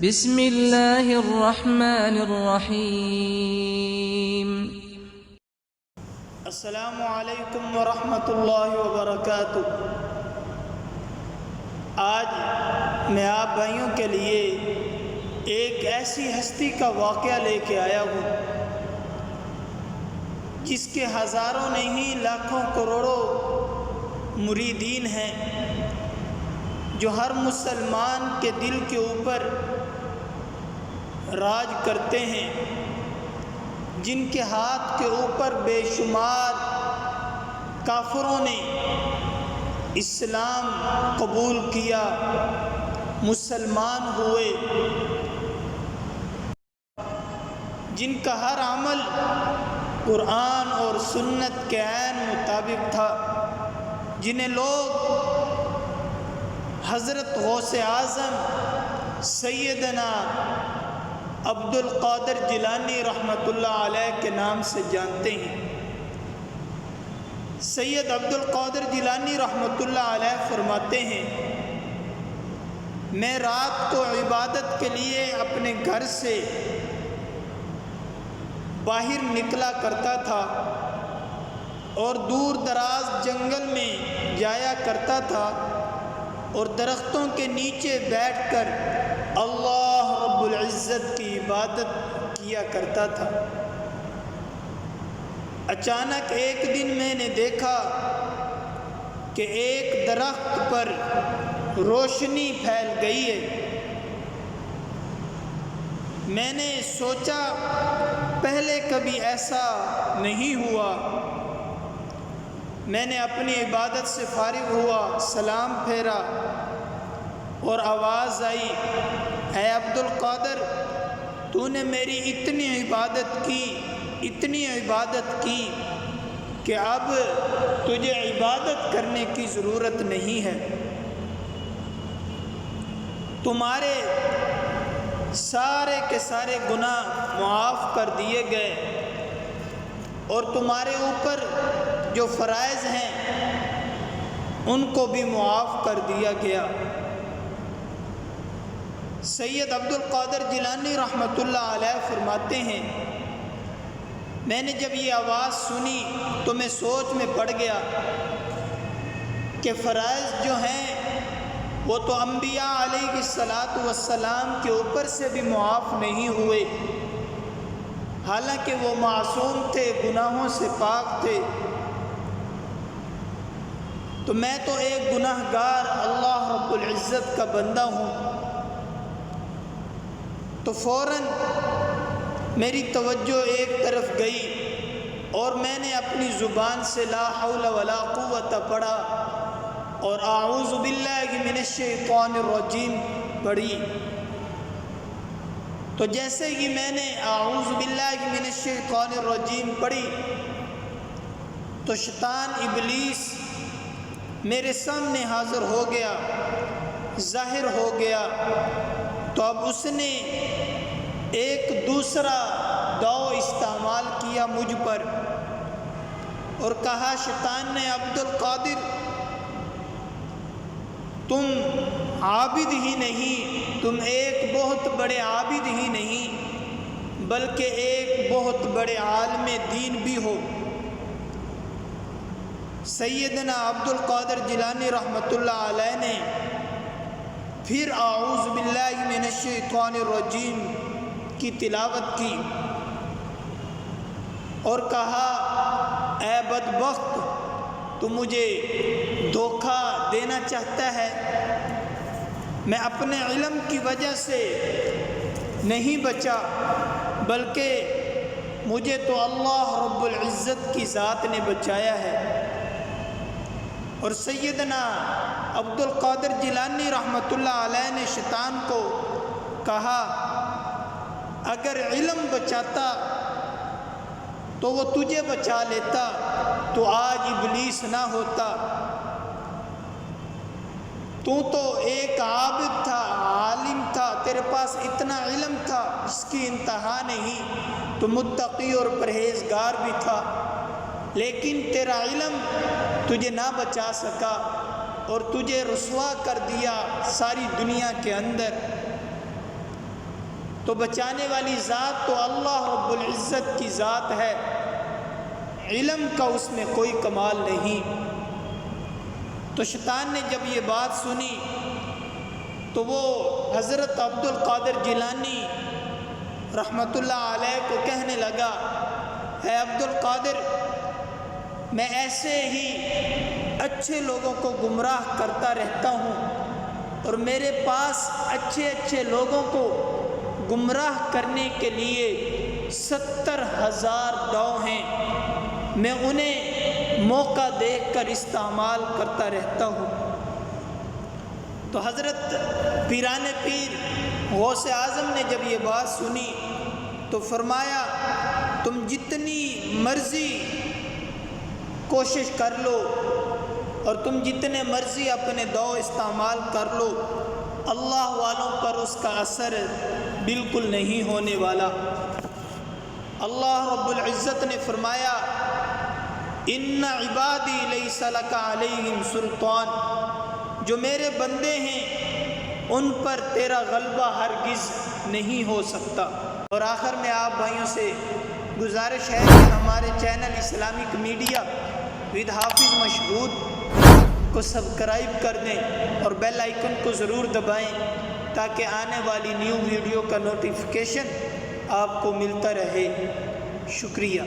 بسم اللہ الرحمن الرحیم۔ السلام علیکم ورحمۃ اللہ وبرکاتہ۔ آج میں آپ بھائیوں کے لیے ایک ایسی ہستی کا واقعہ لے کے آیا ہوں جس کے ہزاروں نہیں لاکھوں کروڑوں مریدین ہیں، جو ہر مسلمان کے دل کے اوپر راج کرتے ہیں، جن کے ہاتھ کے اوپر بے شمار کافروں نے اسلام قبول کیا، مسلمان ہوئے، جن کا ہر عمل قرآن اور سنت کے عین مطابق تھا، جنہیں لوگ حضرت غوث اعظم سیدنا عبد القادر جیلانی رحمۃ اللہ علیہ کے نام سے جانتے ہیں۔ سید عبد القادر جیلانی رحمۃ اللہ علیہ فرماتے ہیں، میں رات کو عبادت کے لیے اپنے گھر سے باہر نکلا کرتا تھا اور دور دراز جنگل میں جایا کرتا تھا اور درختوں کے نیچے بیٹھ کر اللہ رب العزت کی عبادت کیا کرتا تھا۔ اچانک ایک دن میں نے دیکھا کہ ایک درخت پر روشنی پھیل گئی ہے۔ میں نے سوچا پہلے کبھی ایسا نہیں ہوا۔ میں نے اپنی عبادت سے فارغ ہوا، سلام پھیرا اور آواز آئی، اے عبد القادر، تو نے میری اتنی عبادت کی کہ اب تجھے عبادت کرنے کی ضرورت نہیں ہے۔ تمہارے سارے کے سارے گناہ معاف کر دیے گئے اور تمہارے اوپر جو فرائض ہیں ان کو بھی معاف کر دیا گیا۔ سید عبد القادر جیلانی رحمۃ اللہ علیہ فرماتے ہیں، میں نے جب یہ آواز سنی تو میں سوچ میں پڑ گیا کہ فرائض جو ہیں وہ تو انبیاء علیہ السلام کے اوپر سے بھی معاف نہیں ہوئے، حالانکہ وہ معصوم تھے، گناہوں سے پاک تھے، تو میں تو ایک گناہ گار اللہ رب العزت کا بندہ ہوں۔ تو فوراً میری توجہ ایک طرف گئی اور میں نے اپنی زبان سے لا حول ولا قوت پڑھا اور اعوذ باللہ من الشیطان الرجیم پڑھی۔ تو جیسے ہی میں نے اعوذ باللہ من الشیطان الرجیم پڑھی تو شیطان ابلیس میرے سامنے حاضر ہو گیا، ظاہر ہو گیا۔ تو اب اس نے ایک دوسرا داؤ استعمال کیا مجھ پر اور کہا، شیطان نے، عبد القادر، تم عابد ہی نہیں، تم ایک بہت بڑے عابد ہی نہیں بلکہ ایک بہت بڑے عالم دین بھی ہو۔ سیدنا عبد القادر جیلانی رحمۃ اللہ علیہ نے پھر اعوذ باللہ من الشیطان الرجیم کی تلاوت کی اور کہا، اے بدبخت، تو مجھے دھوکہ دینا چاہتا ہے؟ میں اپنے علم کی وجہ سے نہیں بچا بلکہ مجھے تو اللہ رب العزت کی ذات نے بچایا ہے۔ اور سیدنا عبد القادر جیلانی رحمۃ اللہ علیہ نے شیطان کو کہا، اگر علم بچاتا تو وہ تجھے بچا لیتا تو آج ابلیس نہ ہوتا۔ تو ایک عابد تھا، عالم تھا، تیرے پاس اتنا علم تھا جس کی انتہا نہیں، تو متقی اور پرہیزگار بھی تھا، لیکن تیرا علم تجھے نہ بچا سکا اور تجھے رسوا کر دیا ساری دنیا کے اندر۔ تو بچانے والی ذات تو اللہ رب العزت کی ذات ہے، علم کا اس میں کوئی کمال نہیں۔ تو شیطان نے جب یہ بات سنی تو وہ حضرت عبد القادر جیلانی رحمۃ اللہ علیہ کو کہنے لگا، اے عبد القادر، میں ایسے ہی اچھے لوگوں کو گمراہ کرتا رہتا ہوں، اور میرے پاس اچھے اچھے لوگوں کو گمراہ کرنے کے لیے 70,000 ڈاؤ ہیں، میں انہیں موقع دیکھ کر استعمال کرتا رہتا ہوں۔ تو حضرت پیران پیر غوث اعظم نے جب یہ بات سنی تو فرمایا، تم جتنی مرضی کوشش کر لو اور تم جتنے مرضی اپنے دو استعمال کر لو، اللہ والوں پر اس کا اثر بالکل نہیں ہونے والا۔ اللہ رب العزت نے فرمایا، ان عبادی لیس لک علیہم سلطان، جو میرے بندے ہیں ان پر تیرا غلبہ ہرگز نہیں ہو سکتا۔ اور آخر میں آپ بھائیوں سے گزارش ہے کہ ہمارے چینل اسلامک میڈیا ود حافظ مشہود کو سبسکرائب کر دیں اور بیل آئیکن کو ضرور دبائیں تاکہ آنے والی نیو ویڈیو کا نوٹیفیکیشن آپ کو ملتا رہے۔ شکریہ۔